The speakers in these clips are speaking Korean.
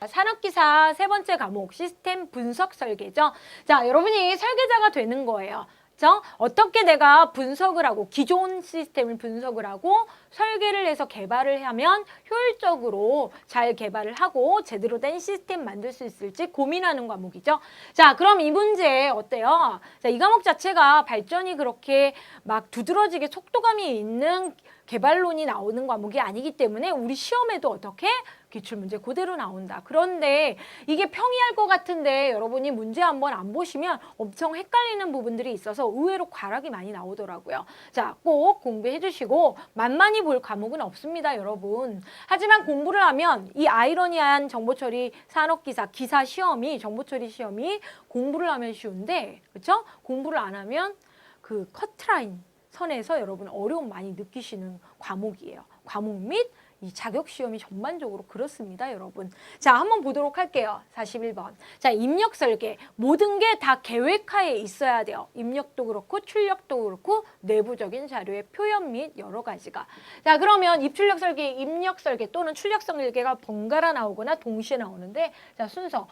산업기사 세 번째 과목 시스템 분석 설계죠. 자, 여러분이 설계자가 되는 거예요. 그렇죠? 어떻게 내가 분석을 하고 기존 시스템을 분석을 하고 설계를 해서 개발을 하면 효율적으로 잘 개발을 하고 제대로 된 시스템 만들 수 있을지 고민하는 과목이죠. 자, 그럼 이 문제 어때요? 자, 이 과목 자체가 발전이 그렇게 막 두드러지게 속도감이 있는 개발론이 나오는 과목이 아니기 때문에 우리 시험에도 어떻게? 기출문제 그대로 나온다. 그런데 이게 평이할 것 같은데 여러분이 문제 한번 안 보시면 엄청 헷갈리는 부분들이 있어서 의외로 과락이 많이 나오더라고요. 자, 꼭 공부해 주시고 만만히 볼 과목은 없습니다, 여러분. 하지만 공부를 하면 이 아이러니한 정보처리 산업기사 기사 시험이 정보처리 시험이 공부를 하면 쉬운데 그렇죠? 공부를 안 하면 그 커트라인 선에서 여러분 어려움 많이 느끼시는 과목이에요. 과목 및 이 자격시험이 전반적으로 그렇습니다, 여러분. 자, 한번 보도록 할게요. 41번. 자, 입력 설계. 모든 게 다 계획하에 있어야 돼요. 입력도 그렇고 출력도 그렇고 내부적인 자료의 표현 및 여러 가지가. 자, 그러면 입출력 설계, 입력 설계 또는 출력 설계가 번갈아 나오거나 동시에 나오는데 자, 순서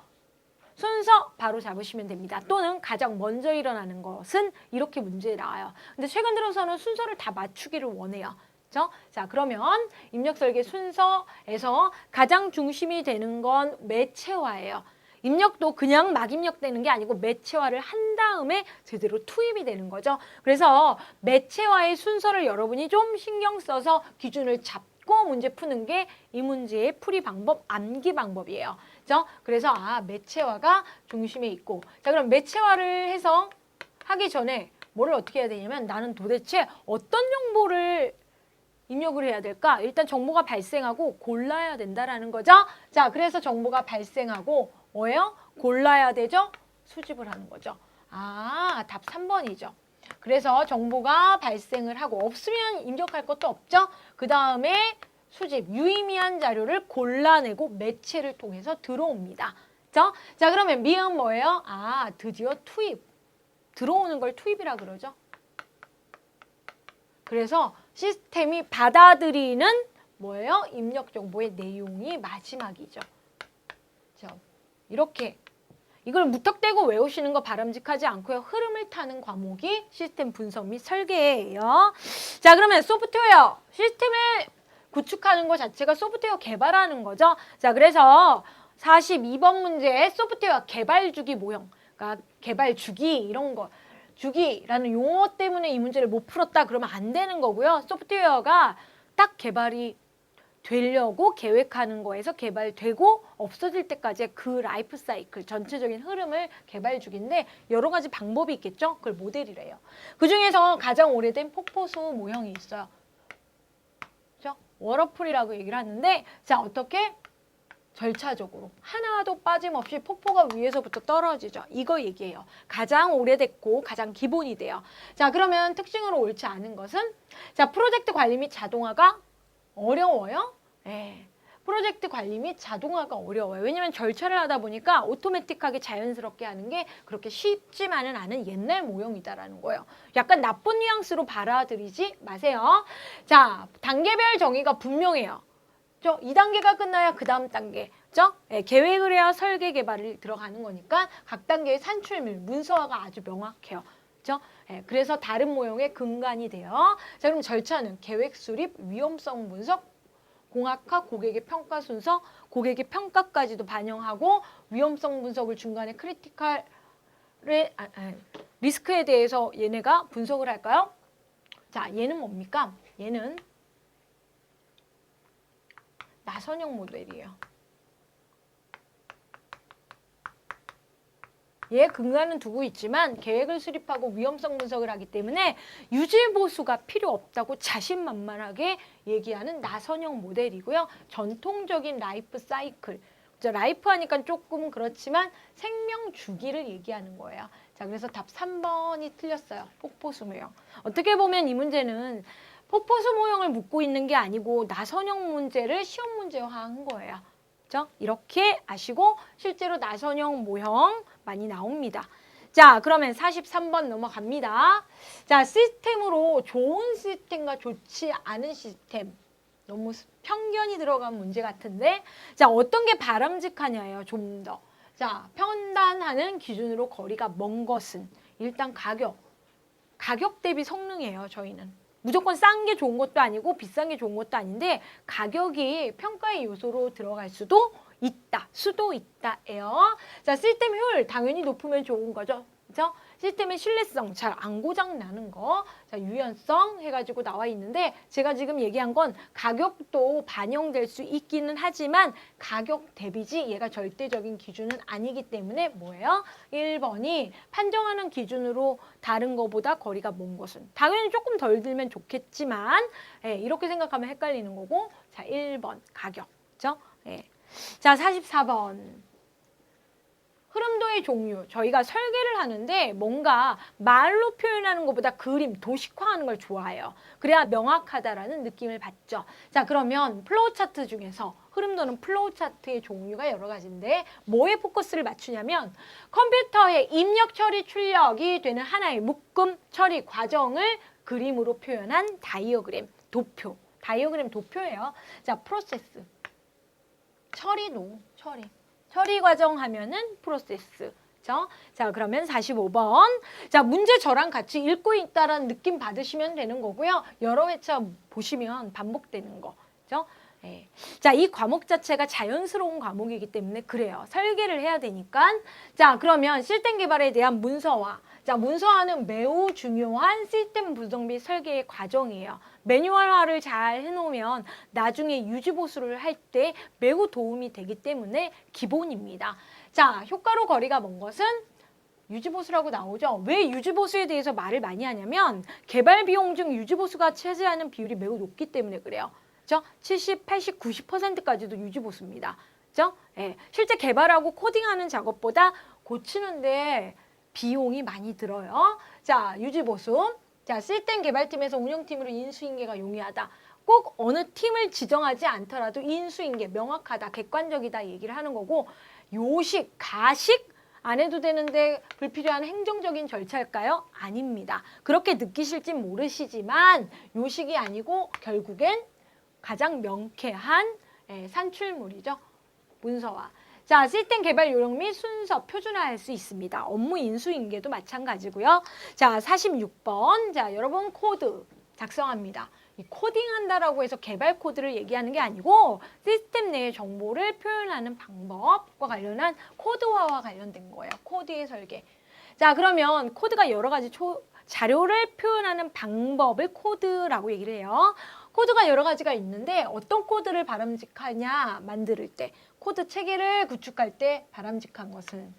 바로 잡으시면 됩니다. 또는 가장 먼저 일어나는 것은 이렇게 문제에 나와요. 근데 최근 들어서는 순서를 다 맞추기를 원해요. 그렇죠? 자, 그러면 입력 설계 순서에서 가장 중심이 되는 건 매체화예요. 입력도 그냥 막 입력되는 게 아니고 매체화를 한 다음에 제대로 투입이 되는 거죠. 그래서 매체화의 순서를 여러분이 좀 신경 써서 기준을 잡고 문제 푸는 게 이 문제의 풀이 방법, 암기 방법이에요. 그렇죠? 그래서 매체화가 중심에 있고 자, 그럼 매체화를 해서 하기 전에 뭐를 어떻게 해야 되냐면 나는 도대체 어떤 정보를 입력을 해야 될까? 일단 정보가 발생하고 골라야 된다라는 거죠. 자, 그래서 정보가 발생하고 뭐예요? 골라야 되죠? 수집을 하는 거죠. 답 3번이죠. 그래서 정보가 발생을 하고 없으면 입력할 것도 없죠. 그 다음에 수집, 유의미한 자료를 골라내고 매체를 통해서 들어옵니다. 그렇죠? 자, 그러면 미음 뭐예요? 드디어 투입. 들어오는 걸 투입이라 그러죠. 그래서 시스템이 받아들이는 뭐예요? 입력 정보의 내용이 마지막이죠. 자, 이렇게 이걸 무턱대고 외우시는 거 바람직하지 않고요. 흐름을 타는 과목이 시스템 분석 및 설계예요. 자, 그러면 소프트웨어, 시스템을 구축하는 것 자체가 소프트웨어 개발하는 거죠. 자, 그래서 42번 문제에 소프트웨어 개발 주기 모형, 그러니까 개발 주기 이런 거 주기라는 용어 때문에 이 문제를 못 풀었다 그러면 안 되는 거고요. 소프트웨어가 딱 개발이 되려고 계획하는 거에서 개발되고 없어질 때까지의 그 라이프 사이클, 전체적인 흐름을 개발 중인데 여러 가지 방법이 있겠죠? 그걸 모델이래요. 그중에서 가장 오래된 폭포수 모형이 있어요. 그렇죠? 워터풀이라고 얘기를 하는데 자, 어떻게? 절차적으로 하나도 빠짐없이 폭포가 위에서부터 떨어지죠. 이거 얘기해요. 가장 오래됐고 가장 기본이 돼요. 자, 그러면 특징으로 옳지 않은 것은 자, 프로젝트 관리 및 자동화가 어려워요. 네. 프로젝트 관리 및 자동화가 어려워요. 왜냐면 절차를 하다 보니까 오토매틱하게 자연스럽게 하는 게 그렇게 쉽지만은 않은 옛날 모형이다라는 거예요. 약간 나쁜 뉘앙스로 받아들이지 마세요. 자, 단계별 정의가 분명해요. 2단계가 끝나야 그 다음 단계, 그죠? 계획을 해야 설계 개발이 들어가는 거니까 각 단계의 산출물, 문서화가 아주 명확해요. 그죠? 그래서 다른 모형의 근간이 돼요. 자, 그럼 절차는 계획 수립, 위험성 분석, 공학화, 고객의 평가 순서, 고객의 평가까지도 반영하고 위험성 분석을 중간에 크리티컬 리스크에 대해서 얘네가 분석을 할까요? 자, 얘는 뭡니까? 얘는 나선형 모델이에요. 얘 근간은 두고 있지만 계획을 수립하고 위험성 분석을 하기 때문에 유지보수가 필요 없다고 자신만만하게 얘기하는 나선형 모델이고요. 전통적인 라이프 사이클. 라이프 하니까 조금 그렇지만 생명 주기를 얘기하는 거예요. 자, 그래서 답 3번이 틀렸어요. 폭포수 모형. 어떻게 보면 이 문제는 폭포수 모형을 묻고 있는 게 아니고 나선형 문제를 시험 문제화한 거예요. 그렇죠? 이렇게 아시고 실제로 나선형 모형 많이 나옵니다. 자, 그러면 43번 넘어갑니다. 자, 시스템으로 좋은 시스템과 좋지 않은 시스템. 너무 편견이 들어간 문제 같은데 자 어떤 게 바람직하냐예요. 좀 더. 자 판단하는 기준으로 거리가 먼 것은 일단 가격 대비 성능이에요. 저희는. 무조건 싼 게 좋은 것도 아니고 비싼 게 좋은 것도 아닌데 가격이 평가의 요소로 들어갈 수도 있다예요. 자 시스템 효율 당연히 높으면 좋은 거죠. 그죠? 시스템의 신뢰성, 잘 안 고장 나는 거, 자, 유연성 해가지고 나와 있는데 제가 지금 얘기한 건 가격도 반영될 수 있기는 하지만 가격 대비지 얘가 절대적인 기준은 아니기 때문에 뭐예요? 1번이 판정하는 기준으로 다른 거보다 거리가 먼 것은 당연히 조금 덜 들면 좋겠지만 예, 이렇게 생각하면 헷갈리는 거고 자 1번 가격, 그죠? 예. 자 44번. 흐름도의 종류. 저희가 설계를 하는데 뭔가 말로 표현하는 것보다 그림, 도식화하는 걸 좋아해요. 그래야 명확하다라는 느낌을 받죠. 자, 그러면 플로우 차트 중에서 흐름도는 플로우 차트의 종류가 여러 가지인데 뭐에 포커스를 맞추냐면 컴퓨터의 입력 처리 출력이 되는 하나의 묶음 처리 과정을 그림으로 표현한 다이어그램, 도표. 다이어그램 도표예요. 자, 프로세스. 처리도, 처리 과정 하면은 프로세스. 그렇죠? 자, 그러면 45번. 자, 문제 저랑 같이 읽고 있다라는 느낌 받으시면 되는 거고요. 여러 회차 보시면 반복되는 거. 그렇죠? 네. 자, 이 과목 자체가 자연스러운 과목이기 때문에 그래요. 설계를 해야 되니까. 자, 그러면 시스템 개발에 대한 문서화. 자, 문서화는 매우 중요한 시스템 분석 및 설계의 과정이에요. 매뉴얼화를 잘 해놓으면 나중에 유지보수를 할 때 매우 도움이 되기 때문에 기본입니다. 자, 효과로 거리가 먼 것은 유지보수라고 나오죠. 왜 유지보수에 대해서 말을 많이 하냐면 개발 비용 중 유지보수가 차지하는 비율이 매우 높기 때문에 그래요. 그죠? 70, 80, 90%까지도 유지보수입니다. 그죠? 예, 실제 개발하고 코딩하는 작업보다 고치는데 비용이 많이 들어요. 자, 유지보수. 자, 시스템 개발팀에서 운영팀으로 인수인계가 용이하다. 꼭 어느 팀을 지정하지 않더라도 인수인계, 명확하다, 객관적이다 얘기를 하는 거고 요식, 가식 안 해도 되는데 불필요한 행정적인 절차일까요? 아닙니다. 그렇게 느끼실진 모르시지만 요식이 아니고 결국엔 가장 명쾌한 산출물이죠. 문서화. 자, 시스템 개발 요령 및 순서 표준화할 수 있습니다. 업무 인수인계도 마찬가지고요. 자, 46번. 자, 여러분 코드 작성합니다. 이 코딩한다라고 해서 개발 코드를 얘기하는 게 아니고 시스템 내의 정보를 표현하는 방법과 관련한 코드화와 관련된 거예요. 코드의 설계. 자, 그러면 코드가 여러 가지 자료를 표현하는 방법을 코드라고 얘기를 해요. 코드가 여러 가지가 있는데 어떤 코드를 바람직하냐 만들 때 코드 체계를 구축할 때 바람직한 것은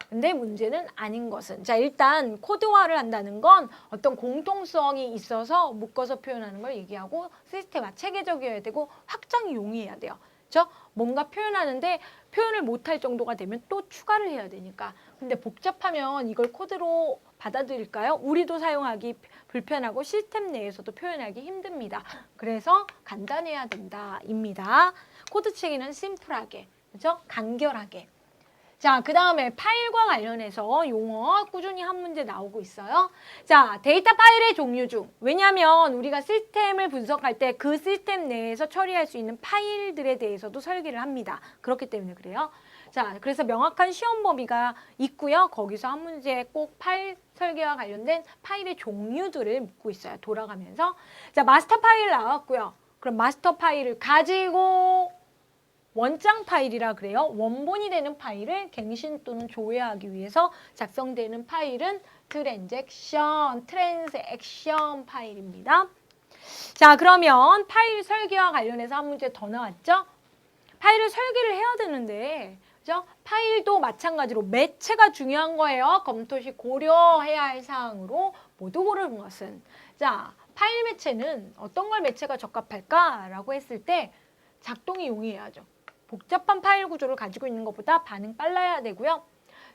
근데 문제는 아닌 것은 자 일단 코드화를 한다는 건 어떤 공통성이 있어서 묶어서 표현하는 걸 얘기하고 시스템화 체계적이어야 되고 확장이 용이해야 돼요. 그렇죠? 뭔가 표현하는데 표현을 못할 정도가 되면 또 추가를 해야 되니까 근데 복잡하면 이걸 코드로 받아들일까요? 우리도 사용하기 불편하고 시스템 내에서도 표현하기 힘듭니다. 그래서 간단해야 된다입니다. 코드 체계는 심플하게, 그렇죠? 간결하게. 자, 그 다음에 파일과 관련해서 용어 꾸준히 한 문제 나오고 있어요. 자, 데이터 파일의 종류 중 왜냐하면 우리가 시스템을 분석할 때 그 시스템 내에서 처리할 수 있는 파일들에 대해서도 설계를 합니다. 그렇기 때문에 그래요. 자, 그래서 명확한 시험 범위가 있고요. 거기서 한 문제에 꼭 파일 설계와 관련된 파일의 종류들을 묻고 있어요. 돌아가면서. 자, 마스터 파일 나왔고요. 그럼 마스터 파일을 가지고 원장 파일이라 그래요. 원본이 되는 파일을 갱신 또는 조회하기 위해서 작성되는 파일은 트랜잭션 파일입니다. 자, 그러면 파일 설계와 관련해서 한 문제 더 나왔죠? 파일을 설계를 해야 되는데 그죠? 파일도 마찬가지로 매체가 중요한 거예요. 검토 시 고려해야 할 사항으로 모두 고르는 것은 자, 파일 매체는 어떤 걸 매체가 적합할까라고 했을 때 작동이 용이해야죠. 복잡한 파일 구조를 가지고 있는 것보다 반응 빨라야 되고요.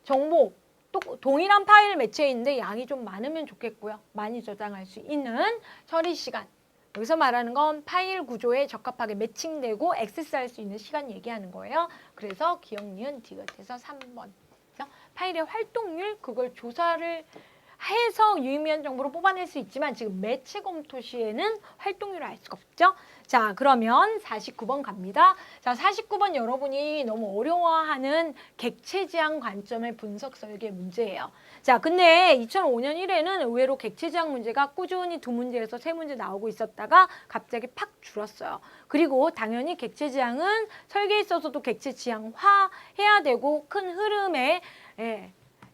정보, 또 동일한 파일 매체인데 양이 좀 많으면 좋겠고요. 많이 저장할 수 있는 처리 시간. 여기서 말하는 건 파일 구조에 적합하게 매칭되고 액세스할 수 있는 시간 얘기하는 거예요. 그래서 기억, 니은, 디귿해서 3번. 파일의 활동률, 그걸 조사를 해서 유의미한 정보를 뽑아낼 수 있지만 지금 매체 검토 시에는 활동률을 알 수가 없죠. 자, 그러면 49번 갑니다. 자, 49번 여러분이 너무 어려워하는 객체 지향 관점의 분석 설계 문제예요. 자, 근데 2005년 1회는 의외로 객체 지향 문제가 꾸준히 2문제에서 3문제 나오고 있었다가 갑자기 팍 줄었어요. 그리고 당연히 객체 지향은 설계에 있어서도 객체 지향화 해야 되고 큰 흐름에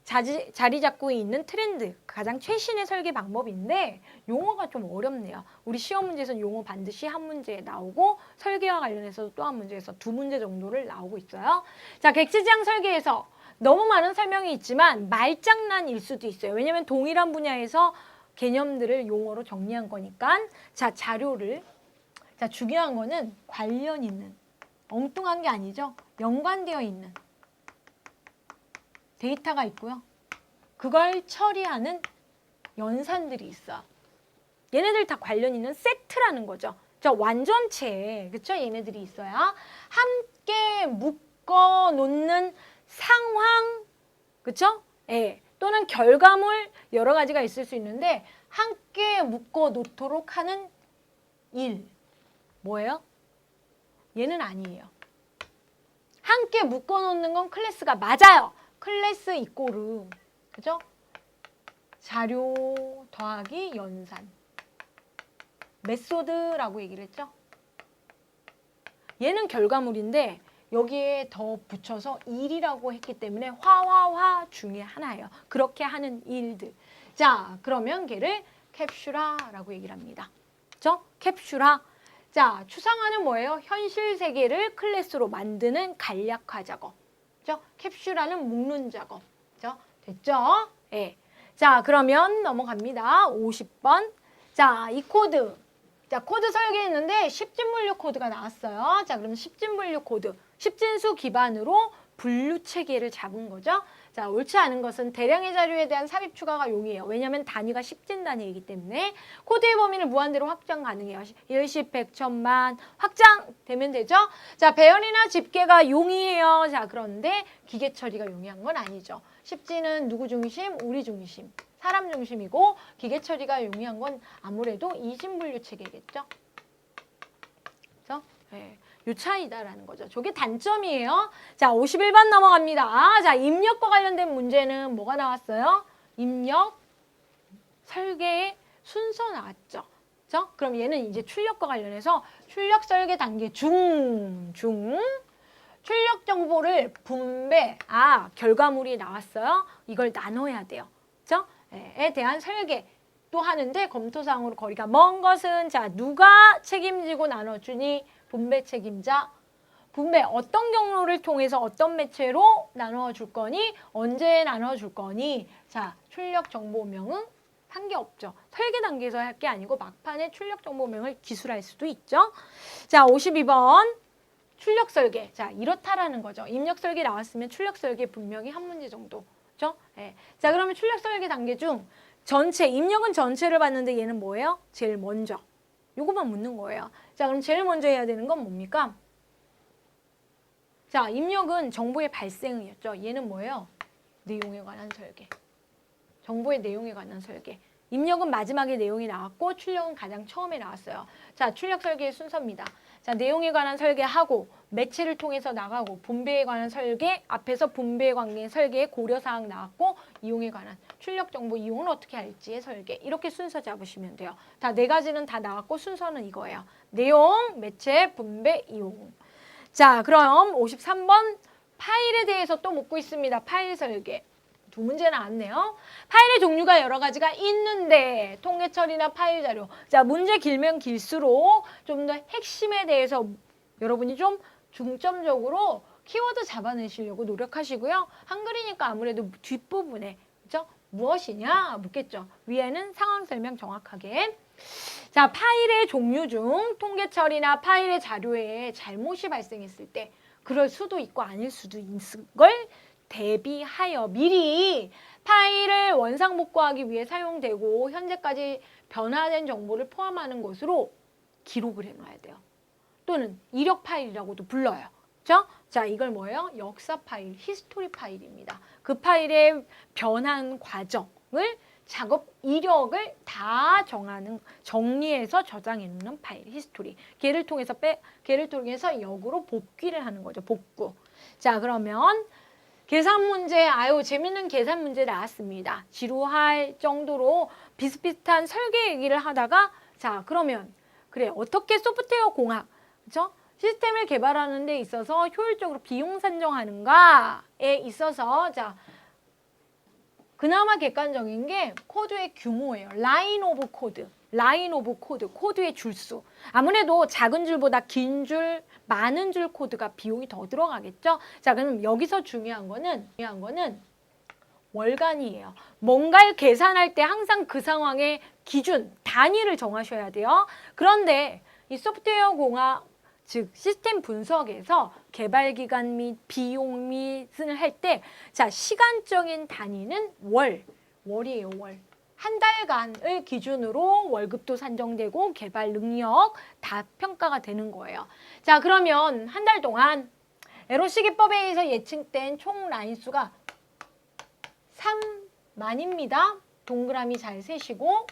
자리 잡고 있는 트렌드, 가장 최신의 설계 방법인데 용어가 좀 어렵네요. 우리 시험 문제에서는 용어 반드시 한 문제에 나오고 설계와 관련해서도 또 한 문제에서 2문제 정도를 나오고 있어요. 자, 객체 지향 설계에서 너무 많은 설명이 있지만 말장난일 수도 있어요. 왜냐하면 동일한 분야에서 개념들을 용어로 정리한 거니까. 자, 자료를. 자, 중요한 거는 관련 있는, 엉뚱한 게 아니죠. 연관되어 있는 데이터가 있고요. 그걸 처리하는 연산들이 있어. 얘네들 다 관련 있는 세트라는 거죠. 저 완전체, 그쵸? 얘네들이 있어야 함께 묶어 놓는 상황, 그쵸? 예. 또는 결과물 여러 가지가 있을 수 있는데 함께 묶어 놓도록 하는 일. 뭐예요? 얘는 아니에요. 함께 묶어 놓는 건 클래스가 맞아요. 클래스 이꼬르, 그죠? 자료 더하기 연산. 메소드라고 얘기를 했죠. 얘는 결과물인데 여기에 더 붙여서 일이라고 했기 때문에 화화화 중에 하나예요. 그렇게 하는 일들. 자, 그러면 걔를 캡슐화라고 얘기를 합니다. 그죠? 캡슐화. 자, 추상화는 뭐예요? 현실 세계를 클래스로 만드는 간략화 작업. 그죠? 캡슐화는 묶는 작업. 그죠? 됐죠? 예. 자, 그러면 넘어갑니다. 50번. 자, 이 코드. 자, 코드 설계했는데 10진 분류 코드가 나왔어요. 자, 그러면 10진 분류 코드. 10진수 기반으로 분류 체계를 잡은 거죠. 자, 옳지 않은 것은 대량의 자료에 대한 삽입 추가가 용이해요. 왜냐하면 단위가 10진 단위이기 때문에 코드의 범위를 무한대로 확장 가능해요. 1, 10, 100, 1000만 확장되면 되죠. 자, 배열이나 집계가 용이해요. 자, 그런데 기계 처리가 용이한 건 아니죠. 10진은 누구 중심? 우리 중심. 사람 중심이고 기계 처리가 용이한 건 아무래도 이진 분류 체계겠죠. 그렇죠? 네. 요 차이다라는 거죠. 저게 단점이에요. 자, 51번 넘어갑니다. 자, 입력과 관련된 문제는 뭐가 나왔어요? 입력, 설계의 순서 나왔죠. 그렇죠? 그럼 얘는 이제 출력과 관련해서 출력 설계 단계 중. 출력 정보를 분배, 결과물이 나왔어요. 이걸 나눠야 돼요. 그렇죠? 에 대한 설계 또 하는데 검토사항으로 거리가 먼 것은 자, 누가 책임지고 나눠주니? 분배 책임자. 분배 어떤 경로를 통해서 어떤 매체로 나눠 줄 거니? 언제 나눠 줄 거니? 자, 출력 정보명은 한 게 없죠. 설계 단계에서 할 게 아니고 막판에 출력 정보명을 기술할 수도 있죠. 자, 52번. 출력 설계. 자, 이렇다라는 거죠. 입력 설계 나왔으면 출력 설계 분명히 한 문제 정도. 그렇죠? 네. 자, 그러면 출력 설계 단계 중 전체, 입력은 전체를 봤는데 얘는 뭐예요? 제일 먼저. 요것만 묻는 거예요. 자, 그럼 제일 먼저 해야 되는 건 뭡니까? 자, 입력은 정보의 발생이었죠. 얘는 뭐예요? 내용에 관한 설계. 정보의 내용에 관한 설계. 입력은 마지막에 내용이 나왔고 출력은 가장 처음에 나왔어요. 자, 출력 설계의 순서입니다. 자, 내용에 관한 설계하고 매체를 통해서 나가고 분배에 관한 설계, 앞에서 분배에 관한 설계의 고려사항 나왔고 이용에 관한 출력 정보 이용은 어떻게 할지의 설계. 이렇게 순서 잡으시면 돼요. 다 네 가지는 다 나왔고 순서는 이거예요. 내용, 매체, 분배, 이용. 자, 그럼 53번 파일에 대해서 또 묻고 있습니다. 파일 설계. 2문제 나왔네요. 파일의 종류가 여러 가지가 있는데 통계 처리나 파일 자료. 자, 문제 길면 길수록 좀 더 핵심에 대해서 여러분이 좀 중점적으로 키워드 잡아내시려고 노력하시고요. 한글이니까 아무래도 뒷부분에 그죠? 무엇이냐 묻겠죠. 위에는 상황 설명 정확하게. 자, 파일의 종류 중 통계 처리나 파일의 자료에 잘못이 발생했을 때 그럴 수도 있고 아닐 수도 있는 걸 대비하여 미리 파일을 원상복구하기 위해 사용되고 현재까지 변화된 정보를 포함하는 것으로 기록을 해놔야 돼요. 또는 이력 파일이라고도 불러요. 그렇죠? 자, 이걸 뭐예요? 역사 파일, 히스토리 파일입니다. 그 파일의 변환 과정을 작업 이력을 다 정리해서 저장해 놓는 파일 히스토리. 걔를 통해서 역으로 복귀를 하는 거죠. 복구. 자, 그러면 계산 문제, 아유 재밌는 계산 문제 나왔습니다. 지루할 정도로 비슷비슷한 설계 얘기를 하다가 자, 그러면 그래 어떻게 소프트웨어 공학, 그렇죠? 시스템을 개발하는 데 있어서 효율적으로 비용 산정하는가에 있어서 자, 그나마 객관적인 게 코드의 규모예요. 라인 오브 코드. 라인 오브 코드. 코드의 줄수. 아무래도 작은 줄보다 긴 줄, 많은 줄 코드가 비용이 더 들어가겠죠? 자, 그럼 여기서 중요한 거는 월간이에요. 뭔가를 계산할 때 항상 그 상황의 기준, 단위를 정하셔야 돼요. 그런데 이 소프트웨어 공학, 즉 시스템 분석에서 개발 기간 및 비용 및을 할 때 자, 시간적인 단위는 월이에요. 월. 한 달간을 기준으로 월급도 산정되고 개발 능력 다 평가가 되는 거예요. 자, 그러면 한 달 동안 에로 시기법에 의해서 예측된 총 라인 수가 3만입니다. 동그라미 잘 세시고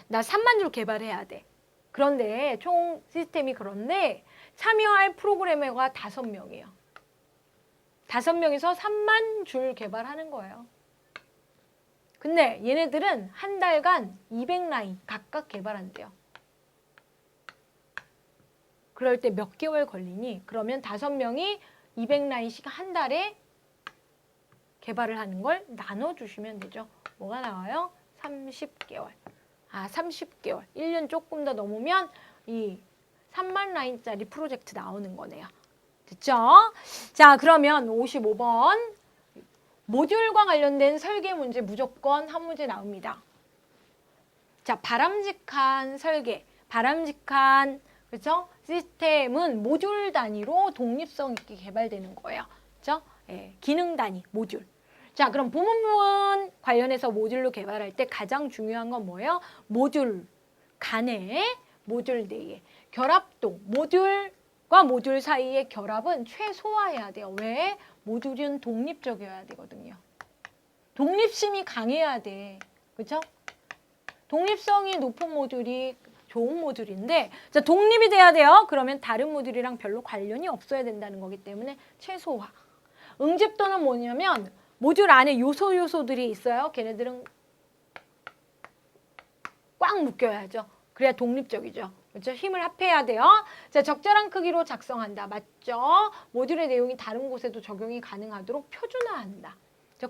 나 3만 줄 개발해야 돼. 그런데 총 시스템이 그런데 참여할 프로그래머가 5명이에요. 5명이서 3만 줄 개발하는 거예요. 근데 얘네들은 한 달간 200라인 각각 개발한대요. 그럴 때 몇 개월 걸리니? 그러면 5명이 200라인씩 한 달에 개발을 하는 걸 나눠주시면 되죠. 뭐가 나와요? 30개월. 30개월. 1년 조금 더 넘으면 이 3만 라인짜리 프로젝트 나오는 거네요. 됐죠? 자, 그러면 55번. 모듈과 관련된 설계 문제 무조건 한 문제 나옵니다. 자, 바람직한 설계, 바람직한 그렇죠? 시스템은 모듈 단위로 독립성 있게 개발되는 거예요. 그렇죠? 예, 기능 단위, 모듈. 자, 그럼 부분 관련해서 모듈로 개발할 때 가장 중요한 건 뭐예요? 모듈 간에, 모듈 내에 결합도, 모듈과 모듈 사이의 결합은 최소화해야 돼요. 왜? 모듈은 독립적이어야 되거든요. 독립심이 강해야 돼. 그렇죠? 독립성이 높은 모듈이 좋은 모듈인데 자, 독립이 돼야 돼요. 그러면 다른 모듈이랑 별로 관련이 없어야 된다는 거기 때문에 최소화. 응집도는 뭐냐면 모듈 안에 요소들이 있어요. 걔네들은 꽉 묶여야죠. 그래야 독립적이죠. 그렇죠? 힘을 합해야 돼요. 자, 적절한 크기로 작성한다. 맞죠? 모듈의 내용이 다른 곳에도 적용이 가능하도록 표준화한다.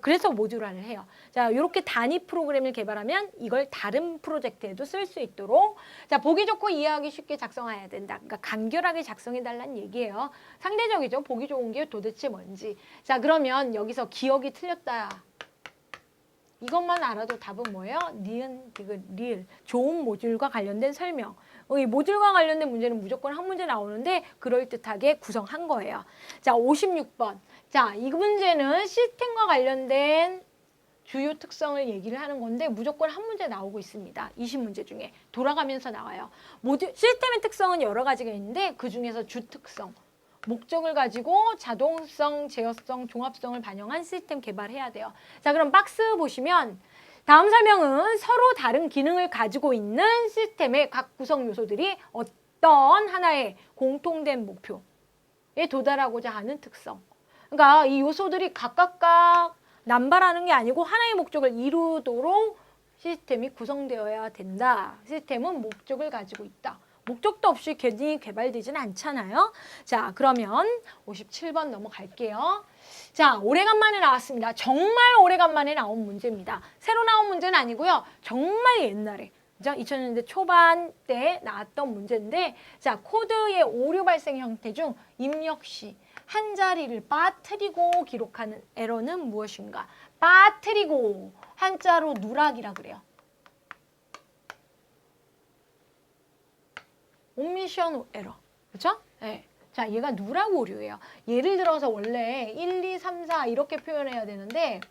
그래서 모듈화를 해요. 자, 이렇게 단위 프로그램을 개발하면 이걸 다른 프로젝트에도 쓸 수 있도록 자, 보기 좋고 이해하기 쉽게 작성해야 된다. 그러니까 간결하게 작성해달라는 얘기예요. 상대적이죠. 보기 좋은 게 도대체 뭔지. 자, 그러면 여기서 기억이 틀렸다. 이것만 알아도 답은 뭐예요? 니은, 디귿, 리을. 좋은 모듈과 관련된 설명. 이 모듈과 관련된 문제는 무조건 한 문제 나오는데 그럴듯하게 구성한 거예요. 자, 56번. 자, 이 문제는 시스템과 관련된 주요 특성을 얘기를 하는 건데 무조건 한 문제 나오고 있습니다. 20문제 중에 돌아가면서 나와요. 시스템의 특성은 여러 가지가 있는데 그중에서 주특성, 목적을 가지고 자동성, 제어성, 종합성을 반영한 시스템 개발해야 돼요. 자, 그럼 박스 보시면 다음 설명은 서로 다른 기능을 가지고 있는 시스템의 각 구성 요소들이 어떤 하나의 공통된 목표에 도달하고자 하는 특성. 그러니까 이 요소들이 각각 남발하는 게 아니고 하나의 목적을 이루도록 시스템이 구성되어야 된다. 시스템은 목적을 가지고 있다. 목적도 없이 괜히 개발되지는 않잖아요. 자, 그러면 57번 넘어갈게요. 자, 오래간만에 나왔습니다. 정말 오래간만에 나온 문제입니다. 새로 나온 문제는 아니고요. 정말 옛날에 2000년대 초반 때 나왔던 문제인데 자, 코드의 오류 발생 형태 중 입력 시 한 자리를 빠뜨리고 기록하는 에러는 무엇인가? 빠뜨리고 한자로 누락이라 그래요. 오미션 에러. 그렇죠? 네. 자, 얘가 누락 오류예요. 예를 들어서 원래 1, 2, 3, 4 이렇게 표현해야 되는데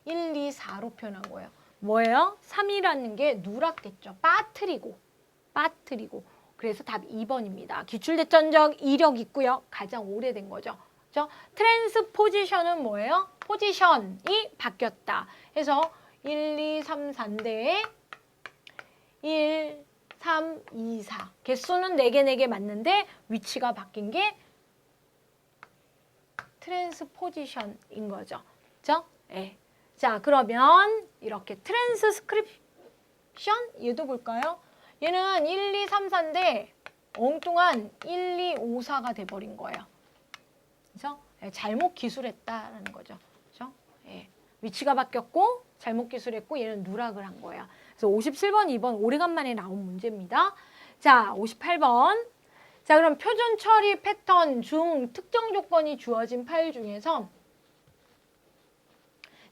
1, 2, 4로 표현한 거예요. 뭐예요? 3이라는 게 누락됐죠. 빠뜨리고. 그래서 답 2번입니다. 기출대전적 이력 있고요. 가장 오래된 거죠. 그렇죠? 트랜스포지션은 뭐예요? 포지션이 바뀌었다. 해서 1, 2, 3, 4인데 1, 3, 2, 4. 개수는 4개, 4개 맞는데 위치가 바뀐 게 트랜스포지션인 거죠. 그죠? 예. 자, 그러면 이렇게 트랜스크립션 얘도 볼까요? 얘는 1, 2, 3, 4인데 엉뚱한 1, 2, 5, 4가 돼버린 거예요. 그죠? 예, 잘못 기술했다라는 거죠. 그죠? 예. 위치가 바뀌었고 잘못 기술했고 얘는 누락을 한 거예요. 그래서 57번, 2번 오래간만에 나온 문제입니다. 자, 58번. 자, 그럼 표준 처리 패턴 중 특정 조건이 주어진 파일 중에서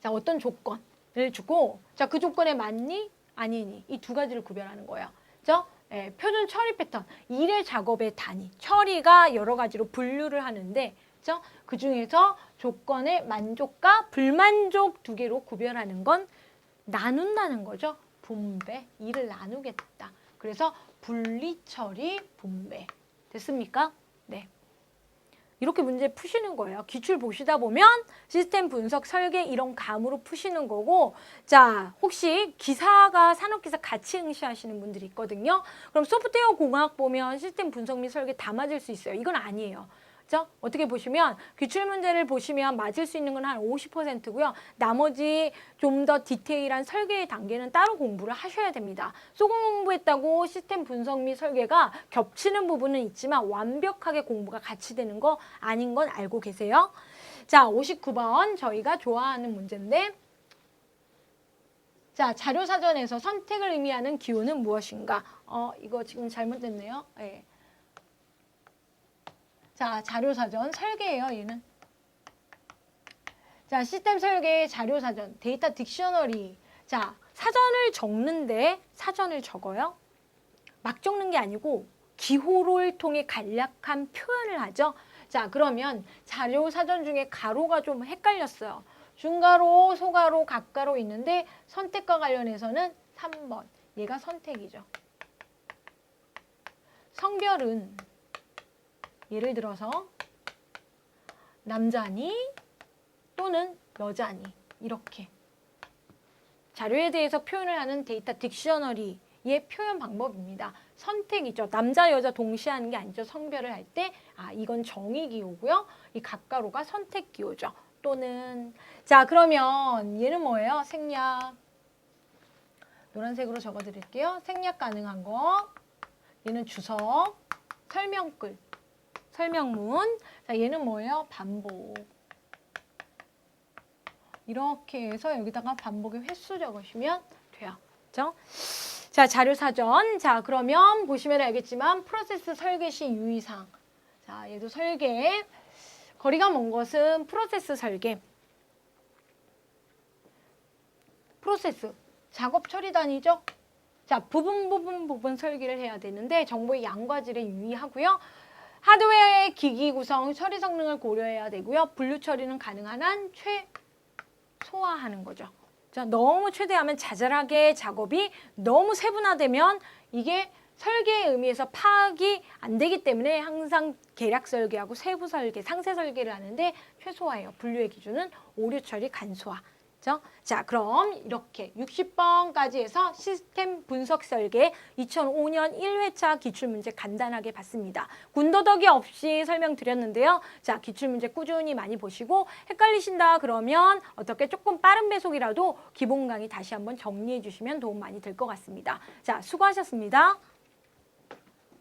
자, 어떤 조건을 주고 자, 그 조건에 맞니? 아니니? 이 두 가지를 구별하는 거예요. 그죠? 예, 표준 처리 패턴, 일의 작업의 단위, 처리가 여러 가지로 분류를 하는데 그죠? 그 중에서 조건의 만족과 불만족 두 개로 구별하는 건 나눈다는 거죠. 분배, 일을 나누겠다. 그래서 분리 처리, 분배. 됐습니까? 네. 이렇게 문제 푸시는 거예요. 기출 보시다 보면 시스템 분석, 설계 이런 감으로 푸시는 거고 자, 혹시 기사가 산업기사 같이 응시하시는 분들이 있거든요. 그럼 소프트웨어 공학 보면 시스템 분석 및 설계 다 맞을 수 있어요. 이건 아니에요. 그죠? 어떻게 보시면 기출 문제를 보시면 맞을 수 있는 건 한 50%고요. 나머지 좀 더 디테일한 설계의 단계는 따로 공부를 하셔야 됩니다. 소금 공부했다고 시스템 분석 및 설계가 겹치는 부분은 있지만 완벽하게 공부가 같이 되는 거 아닌 건 알고 계세요? 자, 59번 저희가 좋아하는 문제인데 자, 자료사전에서 선택을 의미하는 기호는 무엇인가? 이거 지금 잘못됐네요. 네. 자, 자료사전 설계예요, 얘는. 자, 시스템 설계 자료사전, 데이터 딕셔너리. 자, 사전을 적는데 사전을 적어요. 막 적는 게 아니고 기호를 통해 간략한 표현을 하죠. 자, 그러면 자료사전 중에 가로가 좀 헷갈렸어요. 중가로, 소가로, 각가로 있는데 선택과 관련해서는 3번. 얘가 선택이죠. 성별은 예를 들어서 남자니 또는 여자니 이렇게 자료에 대해서 표현을 하는 데이터 딕셔너리의 표현 방법입니다. 선택이죠. 남자, 여자 동시에 하는 게 아니죠. 성별을 할 때 이건 정의 기호고요. 이 각가로가 선택 기호죠. 또는 자, 그러면 얘는 뭐예요? 생략. 노란색으로 적어드릴게요. 생략 가능한 거. 얘는 주석, 설명글. 설명문. 자, 얘는 뭐예요? 반복. 이렇게 해서 여기다가 반복의 횟수 적으시면 돼요. 그죠? 자, 자료사전. 자, 그러면 보시면 알겠지만 프로세스 설계 시 유의사항. 자, 얘도 설계. 거리가 먼 것은 프로세스 설계. 프로세스. 작업 처리 단위죠? 자, 부분 설계를 해야 되는데 정보의 양과 질에 유의하고요. 하드웨어의 기기 구성, 처리 성능을 고려해야 되고요. 분류 처리는 가능한 한 최소화하는 거죠. 자, 너무 최대하면 자잘하게 작업이 너무 세분화되면 이게 설계의 의미에서 파악이 안 되기 때문에 항상 계략 설계하고 세부 설계, 상세 설계를 하는데 최소화예요. 분류의 기준은 오류 처리 간소화. 자, 그럼 이렇게 60번까지 해서 시스템 분석 설계 2005년 1회차 기출문제 간단하게 봤습니다. 군더더기 없이 설명드렸는데요. 자, 기출문제 꾸준히 많이 보시고 헷갈리신다 그러면 어떻게 조금 빠른 배속이라도 기본 강의 다시 한번 정리해 주시면 도움 많이 될 것 같습니다. 자, 수고하셨습니다.